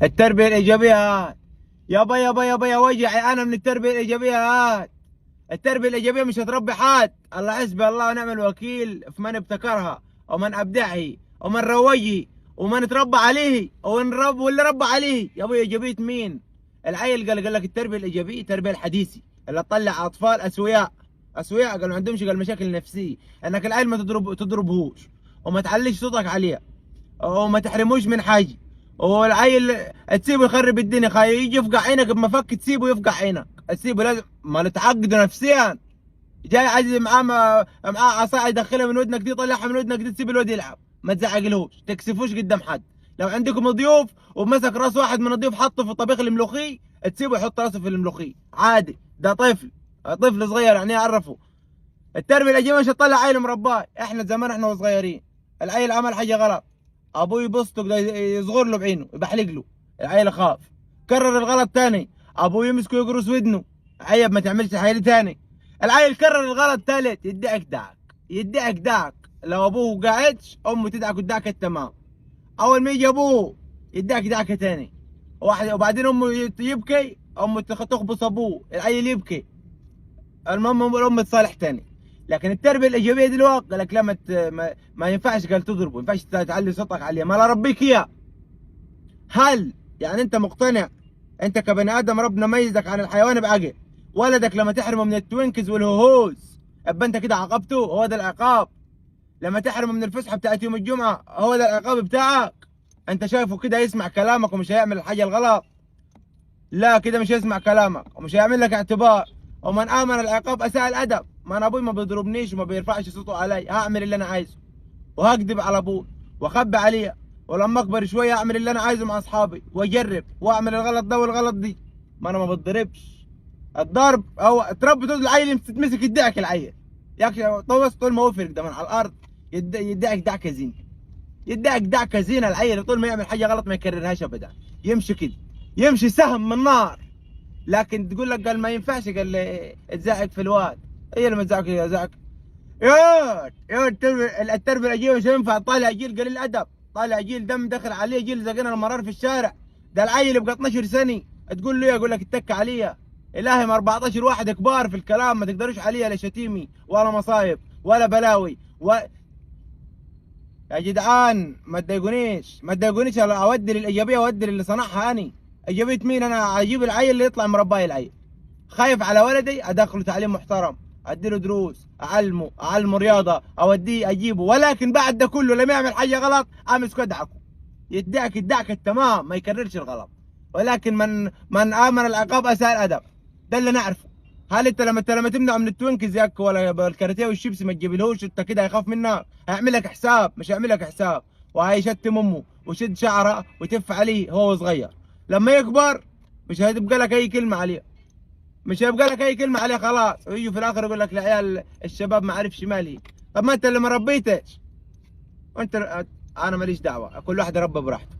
التربيه الايجابيه هات. يابا يابا يابا يا وجعي انا من التربيه الايجابيه هات. التربيه الايجابيه مش هتربي حد. الله حسبي الله ونعم الوكيل في من ابتكرها ومن ابدعه ومن روجه ومن تربى عليه واللي ربى عليه. يا ابوي ايجابيه مين؟ العيل قال لك التربيه الايجابيه التربيه الحديثه اللي تطلع اطفال اسوياء. اسوياء قال ما عندهمش قال مشاكل نفسيه. انك العيل ما تضربهوش وما تعليش صوتك عليه وما تحرموش من حاجه. والعيل تسيبه يخرب الدنيا يجي يفقع عينك بمفك تسيبه يفقع عينك. تسيبه لازم ما تعقده نفسيا. جاي عايز معاه عصايه يدخلها من ودنك دي يطلعها من ودنك دي تسيب الواد يلعب. ما تزعقلهوش تكسفوش قدام حد. لو عندكم ضيوف ومسك راس واحد من الضيوف حطه في طبيخ الملوخيه تسيبه يحط راسه في الملوخيه عادي. ده طفل صغير يعني يعرفه. التربيه الايجابيه مش هتطلع عيل مرباه. احنا زمان احنا وصغيرين العيل عمل حاجه غلط ابوه يبسطه كده يصغر له بعينه يبحلق له. العيل خاف كرر الغلط تاني ابوه يمسكه يقرص ودنه. عيب ما تعملش الحاجه دي تاني. العيل كرر الغلط تالت يدعك دعك. لو ابوه قاعدش امه تدعك الدعكه التمام. اول ما يجي ابوه يدعك دعكه تاني واحد وبعدين امه يبكي امه تخبص ابوه العيل يبكي. المهم الام تصالح تاني. لكن التربيه الايجابيه دلوقتي قال لك لا ما ينفعش قال تضربه. ما ينفعش تعلي صوتك عليه. ما اربيك اياه. هل يعني انت مقتنع انت كبني ادم ربنا ميزك عن الحيوان بعقل؟ ولدك لما تحرمه من التوينكز والهوهوز ابقى انت كده عاقبته؟ هو ده العقاب؟ لما تحرمه من الفسحه بتاعت يوم الجمعه هو ده العقاب بتاعك؟ انت شايفه كده يسمع كلامك ومش هيعمل الحاجه الغلط؟ لا كده مش هيسمع كلامك ومش هيعمل لك اعتبار. ومن امن العقاب اساء الادب. ما انا ابوي ما بيضربنيش وما بيرفعش صوته علي هعمل اللي انا عايزه وهكذب على ابوي واخبي عليه. ولما اكبر شويه اعمل اللي انا عايزه مع اصحابي واجرب واعمل الغلط ده والغلط دي. ما انا ما بتضربش. الضرب او تربي طول العيل تتمسك يدعك العيل يا اخي طول ما وفرك ده من على الارض يدعك دعكه زينه. يدعك دعكه زينه. العيل طول ما يعمل حاجه غلط ما يكررهاش ابدا. يمشي كده يمشي سهم من نار. لكن تقول لك قال ما ينفعش قال لي تزعق في الواد. هي لما تزعق يزعق يا التربيه الايجابيه مش هينفع. طالع جيل قليل ادب. طالع جيل دم دخل عليه جيل زقنا المرار في الشارع. ده العيل يبقى 12 سنه تقول له يقول لك اتك عليا. الهي ما 14 واحد كبار في الكلام ما تقدروش عليا لا شتيمي ولا مصايب ولا بلاوي يا جدعان ما تضايقونيش اودي للايجابيه اودي للي صنعها انا. ايجابيه مين؟ انا اجيب العيل اللي يطلع مرباي العيل. خايف على ولدي ادخله تعليم محترم اديله دروس اعلمه رياضه اوديه اجيبه. ولكن بعد ده كله لما يعمل حاجه غلط امسك ادعكه يدعك الدعكه التمام ما يكررش الغلط. ولكن من امن العقاب اساء الادب. ده اللي نعرفه. هل انت لما تمنعه من التوينكز ياك ولا الكاراتيه والشيبسي ما تجيبلهوش انت كده هيخاف منك؟ هيعمل لك حساب مش هيعمل لك حساب وهيشتم امه ويشد شعره ويتف عليه هو صغير. لما يكبر مش هتبقى لك اي كلمه عليه. مش هيبقى لك اي كلمه عليه خلاص. ويجي في الاخر يقول لك العيال الشباب ما عارفش مالي. طب ما انت اللي ما ربيتش. وانت انا ماليش دعوه. كل واحد يربى براحته.